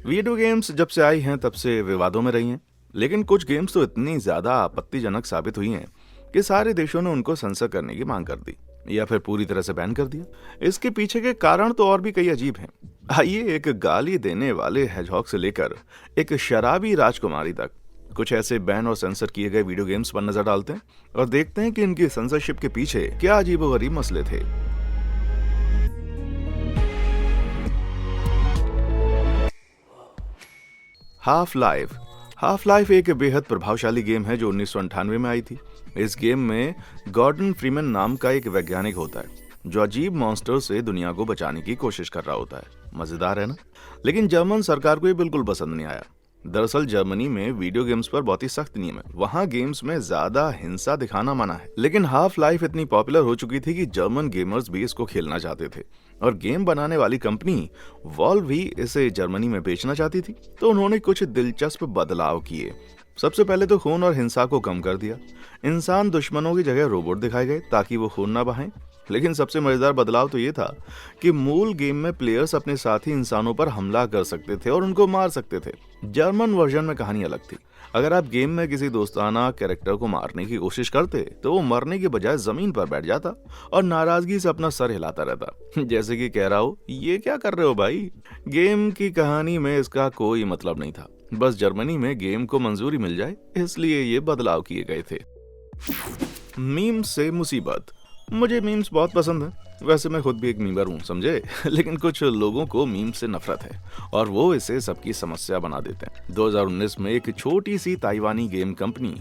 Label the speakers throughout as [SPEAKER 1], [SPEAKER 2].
[SPEAKER 1] Video games जब से आई हैं तब से विवादों में रही हैं, लेकिन कुछ गेम्स तो इतनी ज्यादा आपत्तिजनक साबित हुई हैं कि सारे देशों ने उनको सेंसर करने की मांग कर दी या फिर पूरी तरह से बैन कर दिया। इसके पीछे के कारण तो और भी कई अजीब हैं। आइए एक गाली देने वाले हेजहॉग से लेकर एक शराबी राजकुमारी तक कुछ ऐसे बैन और सेंसर किए गए वीडियो गेम्स पर नजर डालते हैं और देखते हैं कि इनकी सेंसरशिप के पीछे क्या अजीबोगरीब मसले थे। हाफ लाइफ एक बेहद प्रभावशाली गेम है जो 1998 में आई थी। इस गेम में गॉर्डन फ्रीमैन नाम का एक वैज्ञानिक होता है जो अजीब मॉन्स्टर से दुनिया को बचाने की कोशिश कर रहा होता है। मजेदार है ना? लेकिन जर्मन सरकार को ये बिल्कुल पसंद नहीं आया। दरअसल जर्मनी में वीडियो गेम्स पर बहुत ही सख्त नियम है। वहाँ गेम्स में ज्यादा हिंसा दिखाना मना है। लेकिन हाफ लाइफ इतनी पॉपुलर हो चुकी थी कि जर्मन गेमर्स भी इसको खेलना चाहते थे और गेम बनाने वाली कंपनी वॉल्व भी इसे जर्मनी में बेचना चाहती थी। तो उन्होंने कुछ दिलचस्प बदलाव किए। सबसे पहले तो खून और हिंसा को कम कर दिया। इंसान दुश्मनों की जगह रोबोट दिखाए गए ताकि वो खून ना बहाएं। लेकिन सबसे मजेदार बदलाव तो ये था कि मूल गेम में प्लेयर्स अपने साथी इंसानों पर हमला कर सकते थे और उनको मार सकते थे। जर्मन वर्जन में कहानी अलग थी। अगर आप गेम में किसी दोस्ताना कैरेक्टर को मारने की कोशिश करते तो वो मरने के बजाय जमीन पर बैठ जाता और नाराजगी से अपना सर हिलाता रहता, जैसे कि कह रहा हो ये क्या कर रहे हो भाई। गेम की कहानी में इसका कोई मतलब नहीं था, बस जर्मनी में गेम को मंजूरी मिल जाए इसलिए ये बदलाव किए गए थे। मीम से मुसीबत। मुझे मीम्स बहुत पसंद है। वैसे मैं खुद भी एक मीमर हूँ, समझे। लेकिन कुछ लोगों को मीम से नफरत है और वो इसे सबकी समस्या बना देते हैं। 2019 में एक छोटी सी ताइवानी game company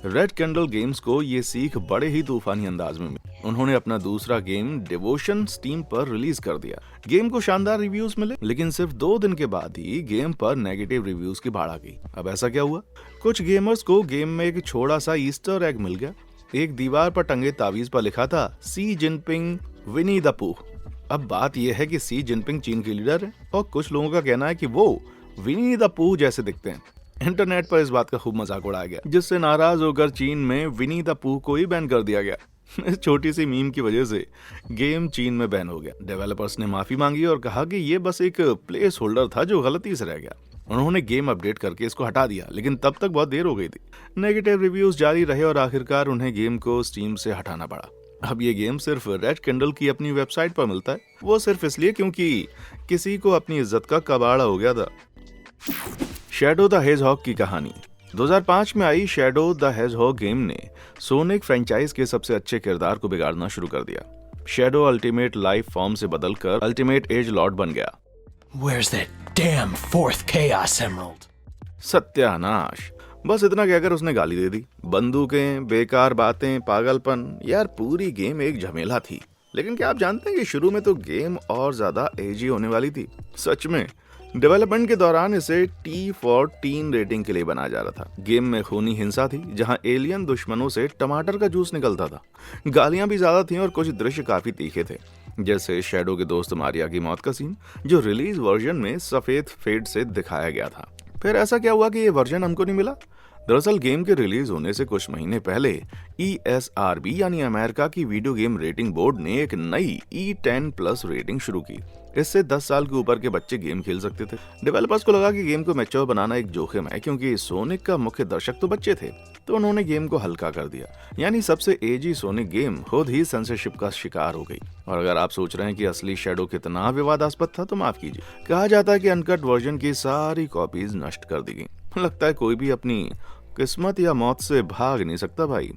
[SPEAKER 1] Red Candle Games को ये सीख बड़े ही तूफानी अंदाज में मिली। उन्होंने अपना दूसरा गेम डिवोशन स्टीम पर रिलीज कर दिया। गेम को शानदार रिव्यूज मिले, लेकिन सिर्फ 2 दिन के बाद ही गेम पर नेगेटिव रिव्यूज की बाढ़ आ गई। अब ऐसा क्या हुआ? कुछ गेमर्स को गेम में एक छोटा सा ईस्टर एग मिल गया। एक दीवार पर टंगे तावीज पर लिखा था Xi Jinping Winnie the Pooh. अब बात यह है कि सी जिनपिंग चीन के लीडर है और कुछ लोगों का कहना है कि वो विनी द पूह जैसे दिखते हैं। इंटरनेट पर इस बात का खूब मजाक उड़ाया गया, जिससे नाराज होकर चीन में विनी द पूह को ही बैन कर दिया गया। इस छोटी सी मीम की वजह से गेम चीन में बैन हो गया। डेवलपर्स ने माफी मांगी और कहा कि ये बस एक प्लेस होल्डर था जो गलती से रह गया। उन्होंने गेम अपडेट करके इसको हटा दिया, लेकिन तब तक बहुत देर हो गई थी। नेगेटिव रिव्यूज जारी रहे और आखिरकार उन्हें गेम को स्टीम से हटाना पड़ा। अब ये गेम सिर्फ रेड कैंडल की अपनी वेबसाइट पर मिलता है, वो सिर्फ इसलिए क्योंकि किसी को अपनी इज्जत का कबाड़ा हो गया था। शैडो द हेजहॉग की कहानी। 2005 में eye shadow the hedgehog game ने सोनिक फ्रेंचाइज के सबसे अच्छे किरदार को बिगाड़ना शुरू कर दिया। शैडो अल्टीमेट लाइफ फॉर्म से बदलकर अल्टीमेट एज लॉर्ड बन गया।
[SPEAKER 2] Where's that damn fourth Chaos Emerald?
[SPEAKER 1] सत्यानाश। बस इतना कहकर उसने गाली दे दी। बंदूकें, बेकार बातें, पागलपन। यार पूरी गेम एक झमेला थी। लेकिन क्या आप जानते हैं कि शुरू में तो गेम और ज्यादा एजी होने वाली थी। सच में डेवलपमेंट के दौरान इसे टी फॉर टीन रेटिंग के लिए बनाया जा रहा था। गेम में खूनी हिंसा थी, जहां एलियन दुश्मनों से टमाटर का जूस निकलता था। गालियां भी ज्यादा थीं और कुछ दृश्य काफी तीखे थे, जैसे शैडो के दोस्त मारिया की मौत का सीन, जो रिलीज वर्जन में सफेद फेड से दिखाया गया था। फिर ऐसा क्या हुआ कि ये वर्जन हमको नहीं मिला? दरअसल गेम के रिलीज होने से कुछ महीने पहले ESRB यानी अमेरिका की वीडियो गेम रेटिंग बोर्ड ने एक नई E10+ रेटिंग शुरू की। इससे 10 साल के ऊपर के बच्चे गेम खेल सकते थे। डेवलपर्स को लगा कि गेम को मैच्योर बनाना एक जोखिम है, क्योंकि सोनिक का मुख्य दर्शक तो बच्चे थे, तो उन्होंने गेम को हल्का कर दिया। यानी सबसे एजी सोनिक गेम खुद ही सेंसरशिप का शिकार हो गई। और अगर आप सोच रहे हैं कि असली शैडो कितना विवादास्पद था, तो माफ कीजिए, कहा जाता है कि अनकट वर्जन की सारी कॉपीज नष्ट कर दी गई। लगता है कोई भी अपनी किस्मत या मौत से भाग नहीं सकता भाई।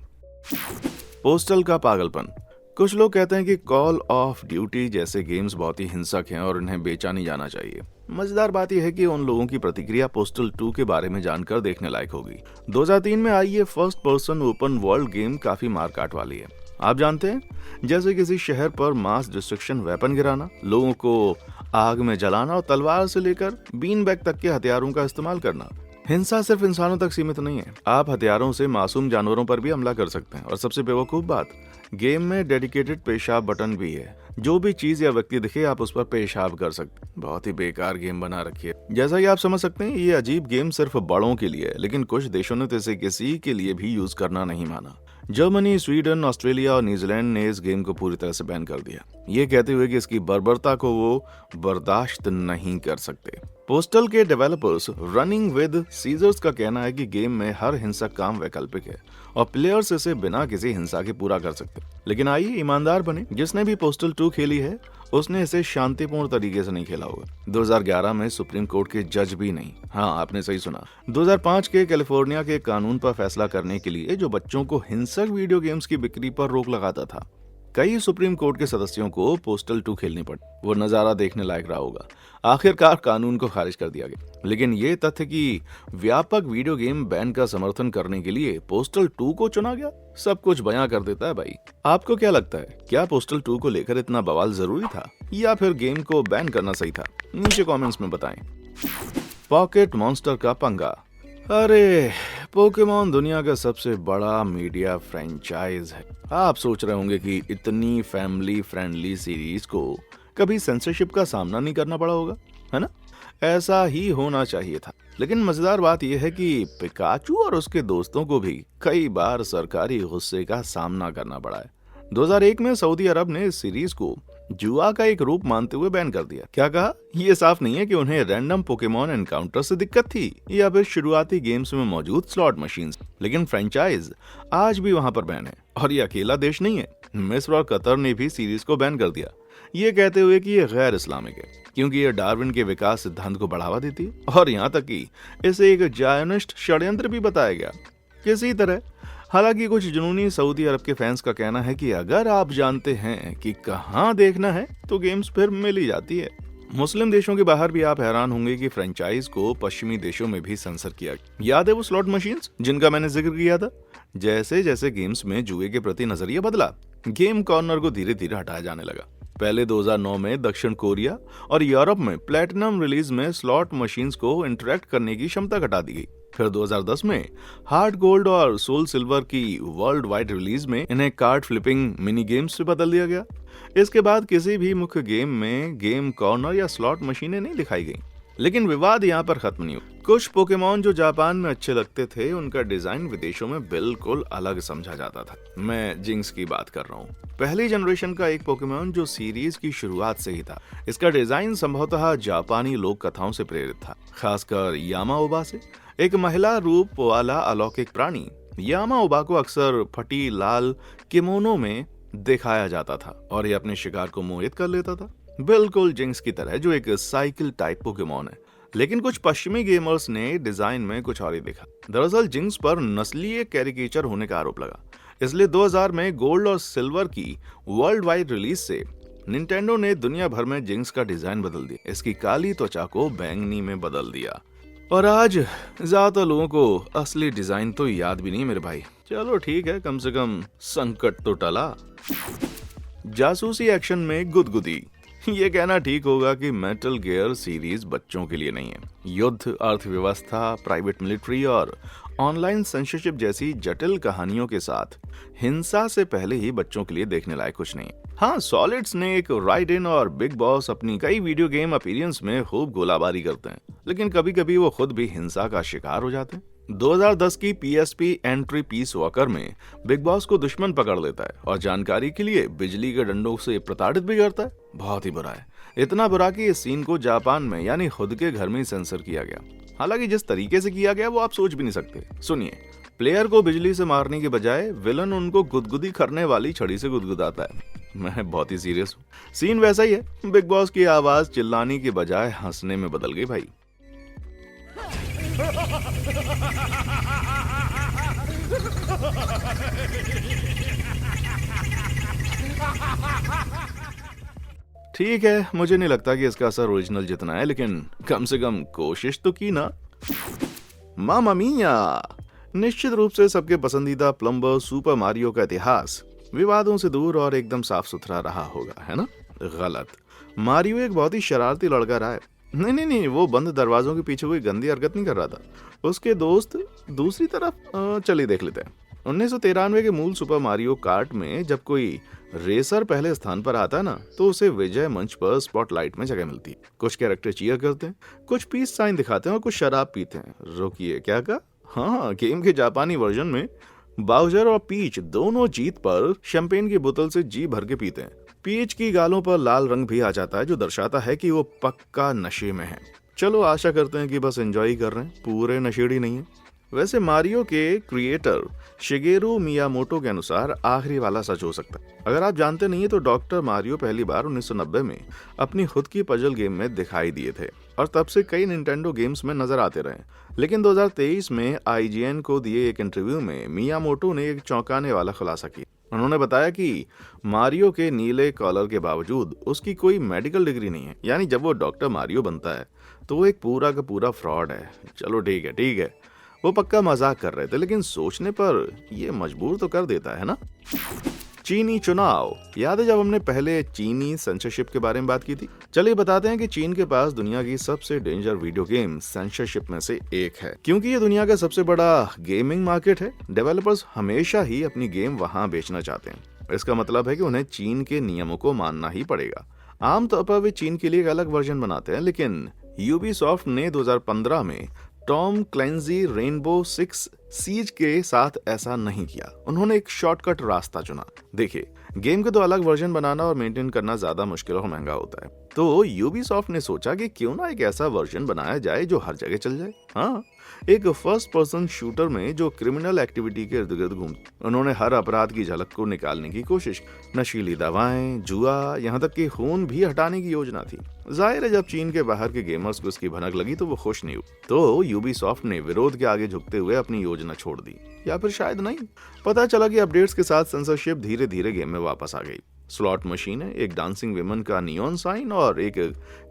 [SPEAKER 1] पोस्टल का पागलपन। कुछ लोग कहते हैं कि कॉल ऑफ ड्यूटी जैसे गेम्स बहुत ही हिंसक हैं और उन्हें बेचा नहीं जाना चाहिए। मजेदार बात यह है कि उन लोगों की प्रतिक्रिया पोस्टल 2 के बारे में जानकर देखने लायक होगी। 2003 में आई ये first person open world game काफी मारकाट वाली है। आप जानते हैं, जैसे किसी शहर पर मास डिस्ट्रक्शन वेपन गिराना, लोगों को आग में जलाना और तलवार से लेकर बीन बैग तक के हथियारों का इस्तेमाल करना। हिंसा सिर्फ इंसानों तक सीमित नहीं है, आप हथियारों से मासूम जानवरों पर भी हमला कर सकते हैं। और सबसे बेवकूफ बात, गेम में डेडिकेटेड पेशाब बटन भी है। जो भी चीज या व्यक्ति दिखे आप उस पर पेशाब कर सकते हैं। बहुत ही बेकार गेम बना रखी है। जैसा कि आप समझ सकते हैं, ये अजीब गेम सिर्फ बड़ों के लिए है, लेकिन कुछ देशों ने तो इसे किसी के लिए भी यूज करना नहीं माना। जर्मनी, स्वीडन, ऑस्ट्रेलिया और न्यूजीलैंड ने इस गेम को पूरी तरह से बैन कर दिया, ये कहते हुए कि इसकी बर्बरता को वो बर्दाश्त नहीं कर सकते। पोस्टल के डेवलपर्स रनिंग विद सीजर्स का कहना है कि गेम में हर हिंसक काम वैकल्पिक है और प्लेयर्स इसे बिना किसी हिंसा के पूरा कर सकते। लेकिन आइए ईमानदार बने, जिसने भी पोस्टल 2 खेली है उसने इसे शांतिपूर्ण तरीके से नहीं खेला होगा। 2011 में सुप्रीम कोर्ट के जज भी नहीं, हाँ आपने सही सुना, 2005 के कैलिफोर्निया के कानून पर फैसला करने के लिए जो बच्चों को हिंसक वीडियो गेम्स की बिक्री पर रोक लगाता था, कई सुप्रीम कोर्ट के सदस्यों को पोस्टल 2 खेलनी पड़ी। वो नजारा देखने लायक रहा होगा। आखिरकार कानून को खारिज कर दिया गया। लेकिन ये तथ्य कि व्यापक वीडियो गेम बैन का समर्थन करने के लिए पोस्टल 2 को चुना गया, सब कुछ बयां कर देता है भाई। आपको क्या लगता है, क्या पोस्टल 2 को लेकर इतना बवाल जरूरी था या फिर गेम को बैन करना सही था? नीचे कमेंट्स में बताएं। पॉकेट मॉन्स्टर का पंगा। अरे पोकेमॉन दुनिया का सबसे बड़ा मीडिया फ्रेंचाइज है। आप सोच रहे होंगे कि इतनी फैमिली फ्रेंडली सीरीज को कभी सेंसरशिप का सामना नहीं करना पड़ा होगा, है ना? ऐसा ही होना चाहिए था। लेकिन मजेदार बात यह है कि पिकाचू और उसके दोस्तों को भी कई बार सरकारी गुस्से का सामना करना पड़ा है। 2001 में सऊदी अरब ने इस सीरीज को जुआ का एक रूप मानते हुए बैन कर दिया। क्या कहा? ये साफ नहीं है कि उन्हें रैंडम पोकेमॉन एनकाउंटर से दिक्कत थी या फिर शुरुआती गेम्स में मौजूद स्लॉट मशीन्स, लेकिन फ्रेंचाइज आज भी वहां पर बैन है। और ये अकेला देश नहीं है, मिस्र और कतर ने भी सीरीज को बैन कर दिया, ये कहते हुए कि ये गैर इस्लामिक है क्योंकि ये डार्विन के विकास सिद्धांत को बढ़ावा देती है और यहाँ तक कि इसे एक जायनिस्ट षड्यंत्र भी बताया गया किसी तरह। हालांकि कुछ जुनूनी सऊदी अरब के फैंस का कहना है कि अगर आप जानते हैं कि कहां देखना है तो गेम्स फिर मिल ही जाती है। मुस्लिम देशों के बाहर भी आप हैरान होंगे कि फ्रेंचाइज को पश्चिमी देशों में भी सेंसर किया गया। याद है वो स्लॉट मशीन्स जिनका मैंने जिक्र किया था? जैसे जैसे गेम्स में जुए के प्रति नजरिया बदला, गेम कॉर्नर को धीरे धीरे हटाया जाने लगा। पहले 2009 में दक्षिण कोरिया और यूरोप में प्लेटिनम रिलीज में स्लॉट मशीन्स को इंटरेक्ट करने की क्षमता घटा दी गई। फिर 2010 में हार्ड गोल्ड और सोल सिल्वर की वर्ल्ड वाइड रिलीज में इन्हें कार्ड फ्लिपिंग मिनी गेम्स से बदल दिया गया। इसके बाद किसी भी मुख्य गेम में गेम कॉर्नर या स्लॉट मशीनें नहीं दिखाई गई। लेकिन विवाद यहाँ पर खत्म नहीं हुआ। कुछ पोकेमॉन जो जापान में अच्छे लगते थे, उनका डिजाइन विदेशों में बिल्कुल अलग समझा जाता था। मैं जिंक्स की बात कर रहा हूँ, पहली जनरेशन का एक पोकेमॉन जो सीरीज की शुरुआत से ही था। इसका डिजाइन संभवतः जापानी लोक कथाओं से प्रेरित था, खासकर यामाओबा से। एक महिला रूप वाला अलौकिक प्राणी यामाओबा को अक्सर फटी लाल किमोनो में दिखाया जाता था और ये अपने शिकार को मोहित कर लेता था, बिल्कुल जिंक्स की तरह जो एक साइकिल टाइप पोकेमॉन है। लेकिन कुछ पश्चिमी गेमर्स ने डिजाइन में कुछ और ही देखा। दरअसल जिंक्स पर नस्लीय कैरिकेचर होने का आरोप लगा, इसलिए 2000 में गोल्ड और सिल्वर की वर्ल्ड वाइड रिलीज से निंटेंडो ने दुनिया भर में जिंक्स का डिजाइन बदल दिया। इसकी काली त्वचा को बैंगनी में बदल दिया और आज ज्यादातर लोगों को असली डिजाइन तो याद भी नहीं मेरे भाई। चलो ठीक है, कम से कम संकट तो टला। जासूसी एक्शन में गुदगुदी। ये कहना ठीक होगा कि मेटल गियर सीरीज बच्चों के लिए नहीं है। युद्ध, अर्थव्यवस्था, प्राइवेट मिलिट्री और ऑनलाइन सेंसरशिप जैसी जटिल कहानियों के साथ हिंसा से पहले ही बच्चों के लिए देखने लायक कुछ नहीं। हाँ, सॉलिड स्नेक, राइडेन और बिग बॉस अपनी कई वीडियो गेम अपीयरेंस में खूब गोलाबारी करते हैं, लेकिन कभी कभी वो खुद भी हिंसा का शिकार हो जाते हैं। 2010 की PSP एंट्री पीस वॉकर में बिग बॉस को दुश्मन पकड़ लेता है और जानकारी के लिए बिजली के डंडों से प्रताड़ित भी करता है। बहुत ही बुरा है, इतना बुरा कि इस सीन को जापान में यानी खुद के घर में ही सेंसर किया गया। हालांकि जिस तरीके से किया गया वो आप सोच भी नहीं सकते। सुनिए, प्लेयर को बिजली से मारने के बजाय विलन उनको गुदगुदी करने वाली छड़ी से गुदगुदाता है। मैं बहुत ही सीरियस हूँ। सीन वैसा ही है। बिग बॉस की आवाज चिल्लाने के बजाय हंसने में बदल गई भाई। ठीक है, मुझे नहीं लगता कि इसका असर ओरिजिनल जितना है, लेकिन कम से कम कोशिश तो की ना। मामा मिया। निश्चित रूप से सबके पसंदीदा प्लम्बर सुपर मारियो का इतिहास विवादों से दूर और एकदम साफ सुथरा रहा होगा, है ना? गलत। मारियो एक बहुत ही शरारती लड़का रहा है। नहीं, वो बंद दरवाजों के पीछे कोई गंदी हरकत नहीं कर रहा था। उसके दोस्त दूसरी तरफ चलिए देख लेते हैं। 1993 के मूल सुपर मारियो कार्ट में जब कोई रेसर पहले स्थान पर आता है ना, तो उसे विजय मंच पर स्पॉटलाइट में जगह मिलती है। कुछ कैरेक्टर चीयर करते हैं, कुछ पीस साइन दिखाते हैं और कुछ शराब पीते हैं। रोकिए, क्या कहा? हाँ, गेम के जापानी वर्जन में बाउजर और पीच दोनों जीत पर शैंपेन की बोतल से जी भर के पीते हैं। पीच की गालों पर लाल रंग भी आ जाता है जो दर्शाता है कि वो पक्का नशे में है। चलो आशा करते हैं कि बस एंजॉय ही कर रहे हैं, पूरे नशेड़ी नहीं है। वैसे मारियो के क्रिएटर शिगेरू मियामोटो के अनुसार आखिरी वाला सच हो सकता है। अगर आप जानते नहीं है तो डॉक्टर मारियो पहली बार 1990 में अपनी खुद की पजल गेम में दिखाई दिए थे और तब से कई निंटेंडो गेम्स में नजर आते रहे। लेकिन 2023 में IGN को दिए एक इंटरव्यू में मियामोटो ने एक चौंकाने वाला खुलासा किया। उन्होंने बताया कि मारियो के नीले कॉलर के बावजूद उसकी कोई मेडिकल डिग्री नहीं है, यानी जब वो डॉक्टर मारियो बनता है तो वो एक पूरा का पूरा फ्रॉड है। चलो ठीक है, वो पक्का मजाक कर रहे थे, लेकिन सोचने पर ये मजबूर तो कर देता है ना। चीनी चुनाव, याद है जब हमने पहले चीनी सेंसरशिप के बारे में बात की थी? चलिए बताते हैं कि चीन के पास दुनिया की सबसे डेंजर वीडियो गेम सेंसरशिप में से एक है। क्योंकि ये दुनिया का सबसे बड़ा गेमिंग मार्केट है, डेवलपर्स हमेशा ही अपनी गेम वहां बेचना चाहते हैं। इसका मतलब है कि उन्हें चीन के नियमों को मानना ही पड़ेगा। आमतौर पर वे चीन के लिए एक अलग वर्जन बनाते हैं, लेकिन यूबीसॉफ्ट ने 2015 में टॉम क्लेंजी रेनबो सिक्स सीज के साथ ऐसा नहीं किया। उन्होंने एक शॉर्टकट रास्ता चुना। देखिए, गेम के दो अलग वर्जन बनाना और मेंटेन करना ज्यादा मुश्किल और महंगा होता है, तो यूबीसॉफ्ट ने सोचा कि क्यों ना एक ऐसा वर्जन बनाया जाए जो हर जगह चल जाए। हाँ, एक फर्स्ट पर्सन शूटर में जो क्रिमिनल एक्टिविटी के इर्द गिर्द घूमता। उन्होंने हर अपराध की झलक को निकालने की कोशिश, नशीली दवाएं, जुआ, यहाँ तक कि खून भी हटाने की योजना थी। जाहिर है जब चीन के बाहर के गेमर्स को इसकी भनक लगी तो वो खुश नहीं हुए, तो यूबीसॉफ्ट ने विरोध के आगे झुकते हुए अपनी योजना छोड़ दी, या फिर शायद नहीं। पता चला कि अपडेट्स के साथ सेंसरशिप धीरे धीरे गेम में वापस आ गई। स्लॉट मशीन, एक डांसिंग विमन का नियॉन साइन और एक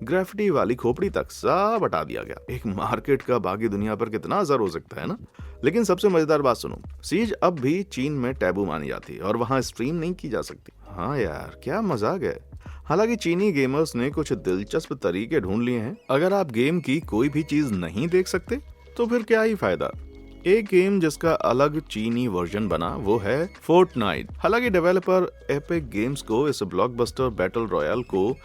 [SPEAKER 1] ग्राफिटी वाली खोपड़ी तक सब हटा दिया गया। एक मार्केट का बाकी दुनिया पर कितना असर हो सकता है ना। लेकिन सबसे मजेदार बात सुनो, सीज अब भी चीन में टैबू मानी जाती है और वहां स्ट्रीम नहीं की जा सकती। हाँ यार, क्या मजाक है। हालांकि चीनी गेमर्स ने कुछ दिलचस्प तरीके ढूंढ लिए हैं। अगर आप गेम की कोई भी चीज नहीं देख सकते तो फिर क्या ही फायदा। एक गेम जिसका अलग चीनी वर्जन बना वो है फोर्टनाइट। हालांकि डेवलपर एपिक गेम्स को इस ब्लॉकबस्टर बैटल रॉयल को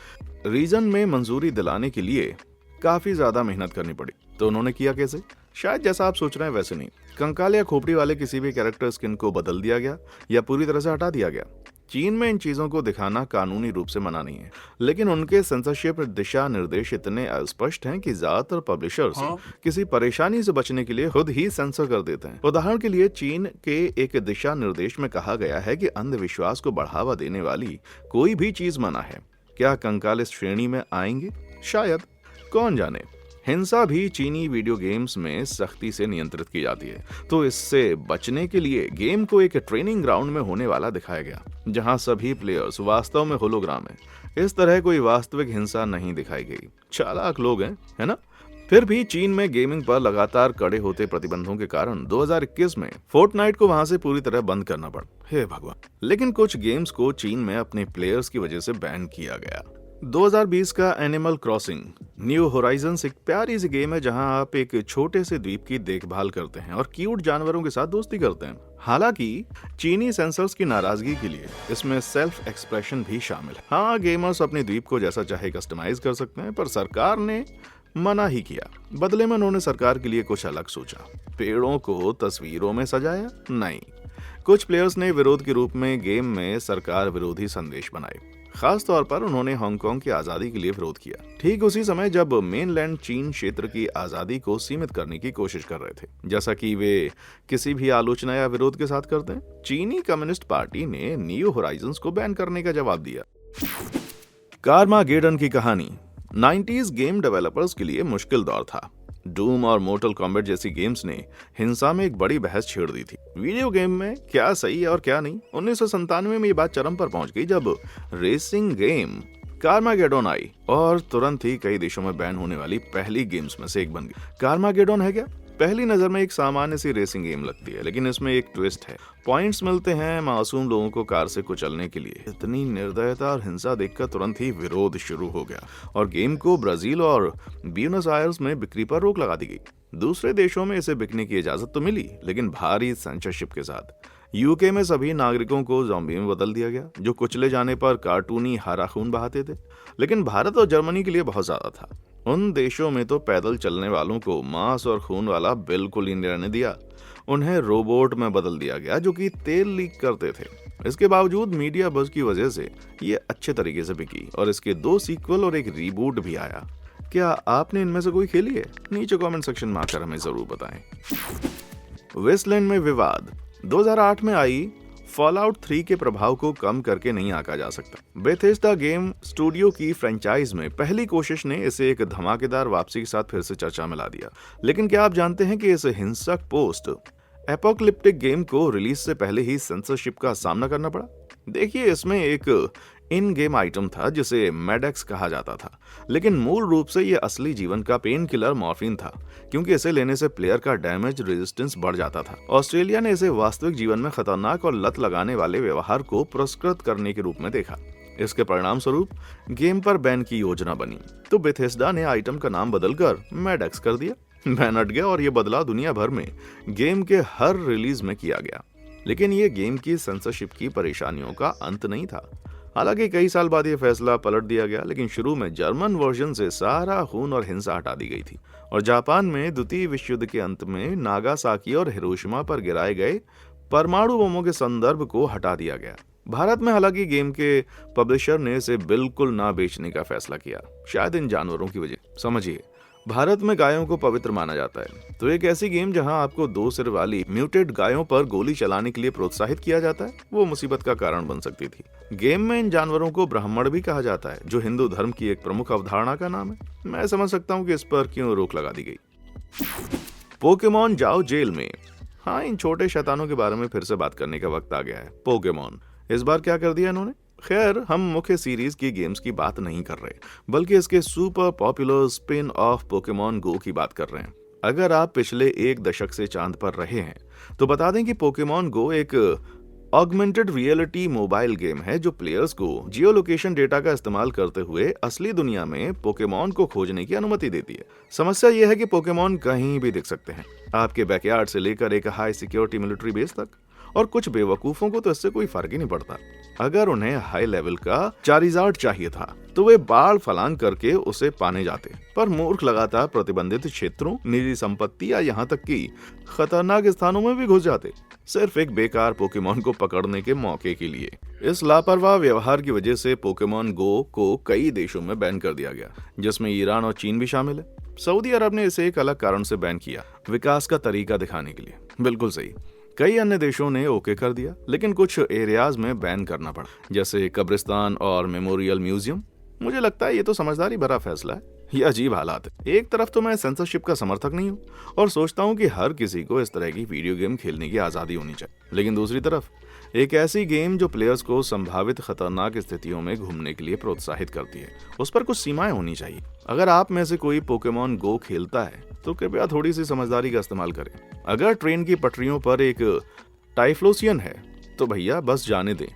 [SPEAKER 1] रीजन में मंजूरी दिलाने के लिए काफी ज्यादा मेहनत करनी पड़ी। तो उन्होंने किया कैसे? शायद जैसा आप सोच रहे हैं वैसे नहीं। कंकाल या खोपड़ी वाले किसी भी कैरेक्टर स्किन को बदल दिया गया या पूरी तरह से हटा दिया गया। चीन में इन चीजों को दिखाना कानूनी रूप से मना नहीं है, लेकिन उनके सेंसरशिप दिशा निर्देश इतने अस्पष्ट हैं कि ज्यादातर पब्लिशर्स किसी परेशानी से बचने के लिए खुद ही सेंसर कर देते हैं। उदाहरण के लिए चीन के एक दिशा निर्देश में कहा गया है कि अंधविश्वास को बढ़ावा देने वाली कोई भी चीज मना है। क्या कंकाल इस श्रेणी में आएंगे? शायद, कौन जाने। हिंसा भी चीनी वीडियो गेम्स में सख्ती से नियंत्रित की जाती है, तो इससे बचने के लिए गेम को एक ट्रेनिंग ग्राउंड में होने वाला दिखाया गया, जहां सभी प्लेयर्स वास्तव में होलोग्राम है। इस तरह कोई वास्तविक हिंसा नहीं दिखाई गई। चालाक लोग हैं, है ना। फिर भी चीन में गेमिंग पर लगातार कड़े होते प्रतिबंधों के कारण 2021 में फोर्टनाइट को वहां से पूरी तरह बंद करना पड़ा। हे भगवान। लेकिन कुछ गेम्स को चीन में अपने प्लेयर्स की वजह से बैन किया गया। 2020 का एनिमल क्रॉसिंग न्यू होराइजन्स एक प्यारी सी गेम है जहां आप एक छोटे से द्वीप की देखभाल करते हैं और क्यूट जानवरों के साथ दोस्ती करते हैं। हालांकि चीनी सेंसर्स की नाराजगी के लिए इसमें सेल्फ एक्सप्रेशन भी शामिल है। हाँ, गेमर्स अपने द्वीप को जैसा चाहे कस्टमाइज कर सकते हैं, पर सरकार ने मना ही किया। बदले में उन्होंने सरकार के लिए कुछ अलग सोचा। पेड़ों को तस्वीरों में सजाया? नहीं। कुछ प्लेयर्स ने विरोध के रूप में गेम में सरकार विरोधी संदेश बनाए। खास तौर पर उन्होंने हांगकांग की आजादी के लिए विरोध किया, ठीक उसी समय जब मेनलैंड चीन क्षेत्र की आजादी को सीमित करने की कोशिश कर रहे थे, जैसा कि वे किसी भी आलोचना या विरोध के साथ करते हैं। चीनी कम्युनिस्ट पार्टी ने न्यू होराइजन्स को बैन करने का जवाब दिया। कार्मागेडन की कहानी 90s गेम डेवलपर्स के लिए मुश्किल दौर था। डूम और मोर्टल कॉम्बैट जैसी गेम्स ने हिंसा में एक बड़ी बहस छेड़ दी थी। वीडियो गेम में क्या सही है और क्या नहीं। 1997 में ये बात चरम पर पहुंच गई जब रेसिंग गेम कार्मागेडोन आई और तुरंत ही कई देशों में बैन होने वाली पहली गेम्स में से एक बन गई। कार्मागेडोन है क्या? पहली नजर में एक सामान्य सी रेसिंग गेम लगती है, लेकिन इसमें एक ट्विस्ट है। पॉइंट्स मिलते हैं मासूम लोगों को कार से कुचलने के लिए। इतनी निर्दयता और हिंसा देखकर तुरंत ही विरोध शुरू हो गया और गेम को ब्राजील और ब्यूनस आयर्स में बिक्री पर रोक लगा दी गई। दूसरे देशों में इसे बिकने की इजाजत तो मिली, लेकिन भारी सेंसरशिप के साथ। यूके में सभी नागरिकों को ज़ॉम्बी में बदल दिया गया, जो कुचले जाने पर कार्टूनी हरा खून बहाते थे। लेकिन भारत और जर्मनी के लिए बहुत ज्यादा था। उन देशों में तो पैदल चलने वालों को मांस और खून वाला बिल्कुल ही नहीं रहने दिया। उन्हें रोबोट में बदल दिया गया जो कि तेल लीक करते थे। इसके बावजूद मीडिया बज़ की वजह से ये अच्छे तरीके से बिकी और इसके 2 सीक्वल और एक रीबूट भी आया। क्या आपने इनमें से कोई खेली है? नीचे कमेंट सेक्शन में आकर हमें जरूर बताएं। वेस्टलैंड में विवाद। 2008 में आई फॉलआउट 3 के प्रभाव को कम करके नहीं आंका जा सकता। बेथेस्डा गेम स्टूडियो की फ्रेंचाइज में पहली कोशिश ने इसे एक धमाकेदार वापसी के साथ फिर से चर्चा में ला दिया। लेकिन क्या आप जानते हैं कि इस हिंसक पोस्ट एपोकलिप्टिक गेम को रिलीज से पहले ही सेंसरशिप का सामना करना पड़ा? देखिए, इसमें एक इन गेम आइटम था जिसे मेडेक्स कहा जाता था, लेकिन मूल रूप से यह असली जीवन का पेन किलर मॉर्फिन था, क्योंकि इसे लेने से प्लेयर का डैमेज रेजिस्टेंस बढ़ जाता था। ऑस्ट्रेलिया ने इसे वास्तविक जीवन में खतरनाक और लत लगाने वाले व्यवहार को पुरस्कृत करने के रूप में देखा। इसके परिणाम स्वरूप गेम पर बैन की योजना बनी, तो बेथेस्डा ने आइटम का नाम बदलकर मेडेक्स कर दिया। बैन हट गया और यह बदलाव दुनिया भर में गेम के हर रिलीज में किया गया। लेकिन ये गेम की सेंसरशिप की परेशानियों का अंत नहीं था। हालांकि कई साल बाद यह फैसला पलट दिया गया, लेकिन शुरू में जर्मन वर्जन से सारा खून और हिंसा हटा दी गई थी और जापान में द्वितीय विश्व युद्ध के अंत में नागासाकी और हिरोशिमा पर गिराए गए परमाणु बमों के संदर्भ को हटा दिया गया। भारत में हालांकि गेम के पब्लिशर ने इसे बिल्कुल ना बेचने का फैसला किया, शायद इन जानवरों की वजह। समझिए, भारत में गायों को पवित्र माना जाता है, तो एक ऐसी गेम जहां आपको 2 सिर वाली म्यूटेड गायों पर गोली चलाने के लिए प्रोत्साहित किया जाता है, वो मुसीबत का कारण बन सकती थी। गेम में इन जानवरों को ब्राह्मण भी कहा जाता है, जो हिंदू धर्म की एक प्रमुख अवधारणा का नाम है। मैं समझ सकता हूँ कि इस पर क्यों रोक लगा दी गई। पोकेमॉन जाओ जेल में। हाँ, इन छोटे शैतानों के बारे में फिर से बात करने का वक्त आ गया है। पोकेमॉन इस बार क्या कर दिया इन्होंने? खैर, हम मुख्य सीरीज की गेम्स की बात नहीं कर रहे, बल्कि इसके super popular spin off Pokemon go की बात कर रहे हैं। अगर आप पिछले 1 दशक से चांद पर रहे हैं, तो बता दें कि पोकेमॉन गो एक ऑगमेंटेड रियलिटी मोबाइल गेम है जो प्लेयर्स को जियो लोकेशन डेटा का इस्तेमाल करते हुए असली दुनिया में पोकेमॉन को खोजने की अनुमति देती है। समस्या यह है कि पोकेमॉन कहीं भी दिख सकते हैं, आपके बैकयार्ड से लेकर एक हाई सिक्योरिटी मिलिट्री बेस तक, और कुछ बेवकूफों को तो इससे कोई फर्क ही नहीं पड़ता। अगर उन्हें हाई लेवल का चारिजार्ड चाहिए था, तो वे बाढ़ फलांग करके उसे पाने जाते, पर मूर्ख लगातार प्रतिबंधित क्षेत्रों, निजी संपत्ति या यहाँ तक कि खतरनाक स्थानों में भी घुस जाते, सिर्फ एक बेकार पोकेमॉन को पकड़ने के मौके के लिए। इस लापरवाह व्यवहार की वजह से पोकेमॉन गो को कई देशों में बैन कर दिया गया, जिसमें ईरान और चीन भी शामिल है। सऊदी अरब ने इसे एक अलग कारण से बैन किया, विकास का तरीका दिखाने के लिए। बिल्कुल सही। कई अन्य देशों ने ओके कर दिया, लेकिन कुछ एरियाज में बैन करना पड़ा, जैसे कब्रिस्तान और मेमोरियल म्यूजियम। मुझे लगता है ये तो समझदारी भरा फैसला है। ये अजीब हालात है। एक तरफ तो मैं सेंसरशिप का समर्थक नहीं हूँ और सोचता हूँ कि हर किसी को इस तरह की वीडियो गेम खेलने की आज़ादी होनी चाहिए, लेकिन दूसरी तरफ एक ऐसी गेम जो प्लेयर्स को संभावित खतरनाक स्थितियों में घूमने के लिए प्रोत्साहित करती है, उस पर कुछ सीमाएं होनी चाहिए। अगर आप में से कोई पोकेमॉन गो खेलता है, तो कृपया थोड़ी सी समझदारी का इस्तेमाल करें। अगर ट्रेन की पटरियों पर एक टाइफ्लोसियन है, तो भैया बस जाने दें।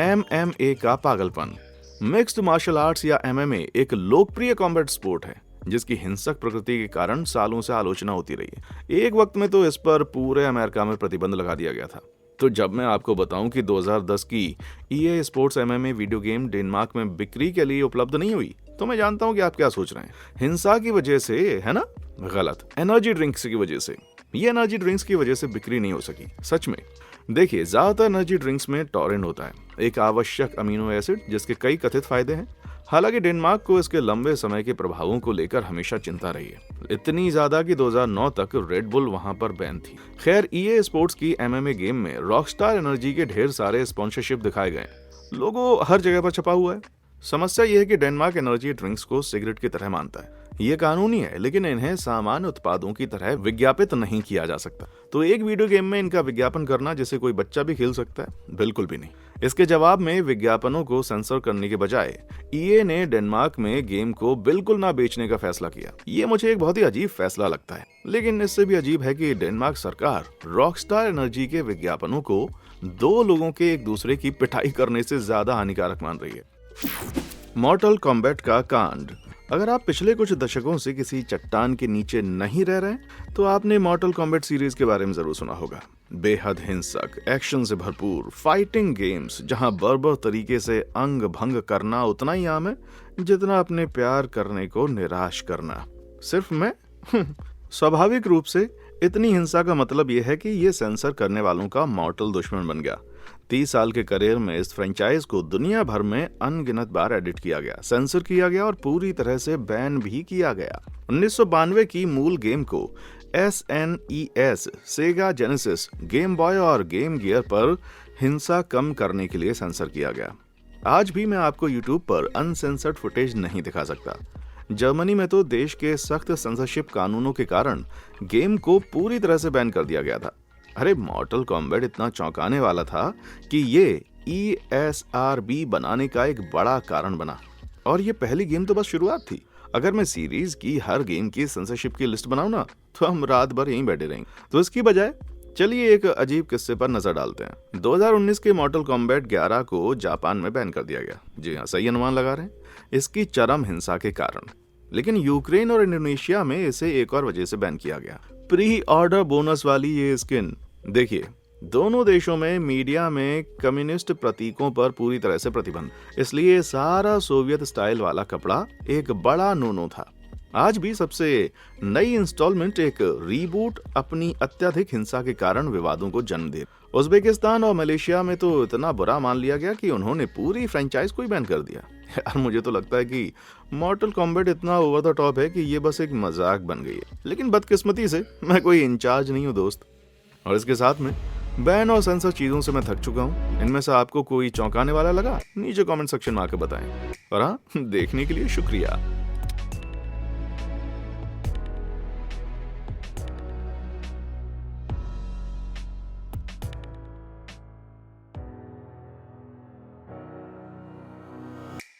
[SPEAKER 1] MMA का पागलपन। मिक्स्ड मार्शल आर्ट्स या MMA एक लोकप्रिय कॉम्बैट स्पोर्ट है, जिसकी हिंसक प्रकृति के कारण सालों से आलोचना होती रही है। एक वक्त में तो इस पर पूरे अमेरिका में प्रतिबंध लगा दिया गया था। तो जब मैं आपको बताऊं कि 2010 की EA sports MMA video game Denmark में बिक्री के लिए उपलब्ध नहीं हुई, तो मैं जानता हूं कि आप क्या सोच रहे हैं। हिंसा की वजह से, है ना? गलत। एनर्जी ड्रिंक्स की वजह से। ये एनर्जी ड्रिंक्स की वजह से बिक्री नहीं हो सकी, सच में। देखिए, ज्यादातर एनर्जी ड्रिंक्स में टॉरिन होता है, एक आवश्यक अमीनो एसिड जिसके कई कथित फायदे हैं। हालांकि डेनमार्क को इसके लंबे समय के प्रभावों को लेकर हमेशा चिंता रही है, इतनी ज्यादा कि 2009 तक रेड बुल वहां पर बैन थी। खैर, EA स्पोर्ट्स की MMA गेम में रॉकस्टार एनर्जी के ढेर सारे स्पॉन्सरशिप दिखाए गए, लोगो हर जगह पर छपा हुआ है। समस्या यह है कि डेनमार्क एनर्जी ड्रिंक्स को सिगरेट की तरह मानता है। ये कानूनी है, लेकिन इन्हें सामान्य उत्पादों की तरह विज्ञापित नहीं किया जा सकता। तो एक वीडियो गेम में इनका विज्ञापन करना जिसे कोई बच्चा भी खेल सकता है, बिल्कुल भी नहीं। इसके जवाब में विज्ञापनों को सेंसर करने के बजाय EA ने डेनमार्क में गेम को बिल्कुल ना बेचने का फैसला किया। ये मुझे एक बहुत ही अजीब फैसला लगता है। लेकिन इससे भी अजीब है कि डेनमार्क सरकार रॉकस्टार एनर्जी के विज्ञापनों को 2 लोगों के एक दूसरे की पिटाई करने से ज्यादा हानिकारक मान रही है। मॉर्टल कॉम्बैट का कांड। अगर आप पिछले कुछ दशकों से किसी चट्टान के नीचे नहीं रह रहे, तो आपने मॉर्टल कॉम्बैट सीरीज के बारे में जरूर सुना होगा। बेहद हिंसक, एक्शन से भरपूर फाइटिंग गेम्स जहां बर्बर तरीके से अंग भंग करना उतना ही आम है जितना अपने प्यार करने को निराश करना। सिर्फ मैं स्वाभाविक रूप से इतनी हिंसा का मतलब यह है कि यह सेंसर करने वालों का मॉर्टल दुश्मन बन गया। 30 साल के करियर में इस फ्रेंचाइज को दुनिया भर में अनगिनत बार एडिट किया गया, सेंसर किया गया और पूरी तरह से बैन भी किया गया। 1992 की मूल गेम को SNES, सेगा जेनेसिस, गेम बॉय और गेम गियर पर हिंसा कम करने के लिए सेंसर किया गया। आज भी मैं आपको YouTube पर अनसेंसर्ड फुटेज नहीं दिखा सकता। जर्मनी में तो देश के सख्त सेंसरशिप कानूनों के कारण गेम को पूरी तरह से बैन कर दिया गया था। अरे मॉर्टल कॉम्बैट इतना चौंकाने वाला था कि ये ESRB बनाने का एक बड़ा कारण बना। और ये पहली गेम तो बस शुरुआत थी। अगर मैं सीरीज की हर गेम की सेंसरशिप की लिस्ट बनाऊं ना, तो हम रात भर यहीं बैठे रहेंगे। तो इसकी बजाय चलिए एक अजीब किस्से पर नजर डालते हैं। 2019 के मॉर्टल कॉम्बैट 11 को जापान में बैन कर दिया गया। जी हाँ, सही अनुमान लगा रहे हैं, इसकी चरम हिंसा के कारण। लेकिन यूक्रेन और इंडोनेशिया में इसे एक और वजह से बैन किया गया, प्री ऑर्डर बोनस वाली ये स्किन। देखिए, दोनों देशों में मीडिया में कम्युनिस्ट प्रतीकों पर पूरी तरह से प्रतिबंध, इसलिए सारा सोवियत स्टाइल वाला कपड़ा एक बड़ा नो था। आज भी सबसे नई इंस्टॉलमेंट एक रीबूट अपनी अत्यधिक हिंसा के कारण विवादों को जन्म दे। उज्बेकिस्तान और मलेशिया में तो इतना बुरा मान लिया गया कि उन्होंने पूरी फ्रेंचाइज को ही बैन कर दिया। यार मुझे तो लगता है कि मॉर्टल कॉम्बैट इतना ओवर द टॉप है कि ये बस एक मजाक बन गई है। लेकिन बदकिस्मती से मैं कोई इंचार्ज नहीं हूँ दोस्त। और इसके साथ में बैन और सेंसर चीजों से मैं थक चुका हूँ। इनमें से आपको कोई चौंकाने वाला लगा? नीचे कमेंट सेक्शन में आकर बताएं। और हाँ, देखने के लिए शुक्रिया।